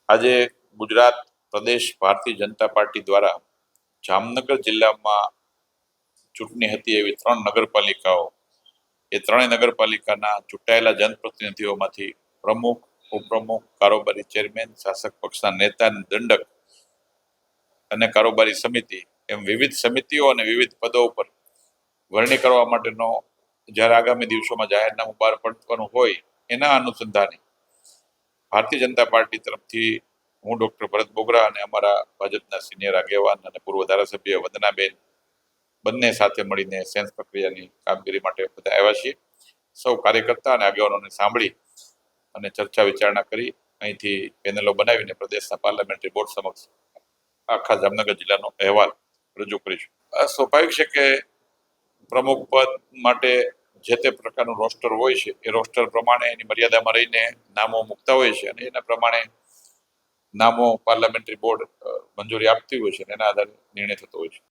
આજે ગુજરાત પ્રદેશ ભારતીય જનતા પાર્ટી દ્વારા જામનગર જિલ્લામાં ચૂંટણી હતી એવી 3 નગરપાલિકાઓ, એ 3 નગરપાલિકાના ચૂંટાયેલા જનપ્રતિનિધિઓમાંથી પ્રમુખ, ઉપપ્રમુખ, કારોબારી ચેરમેન, શાસક પક્ષના નેતા, દંડક અને કારોબારી સમિતિ એમ વિવિધ સમિતિઓ અને વિવિધ પદો ઉપર વરણી કરવા માટેનો જ્યારે આગામી દિવસોમાં જાહેરનામું બહાર પડવાનું હોય એના અનુસંધાને ભારતીય જનતા પાર્ટી તરફથી હું ડોક્ટર ભરત બોગરા અને અમારા ભાજપના સિનિયર આગેવાન અને પૂર્વ ધારાસભ્ય વંદનાબેન બંને સાથે મળીને સેન્સ પ્રક્રિયાની કામગીરી માટે બધા આવ્યા છીએ. સૌ કાર્યકર્તા અને આગેવાનોને સાંભળી અને ચર્ચા વિચારણા કરી અહીંથી પેનલો બનાવીને પ્રદેશના પાર્લામેન્ટરી બોર્ડ સમક્ષ આખા જામનગર જિલ્લાનો અહેવાલ રજૂ કરીશું. સ્વાભાવિક છે કે પ્રમુખ પદ માટે જે તે પ્રકારનું રોસ્ટર હોય છે એ રોસ્ટર પ્રમાણે એની મર્યાદામાં રહીને નામો મૂકતા હોય છે અને એના પ્રમાણે નામો પાર્લામેન્ટરી બોર્ડ મંજૂરી આપતી હોય છે અને એના આધારે નિર્ણય થતો હોય છે.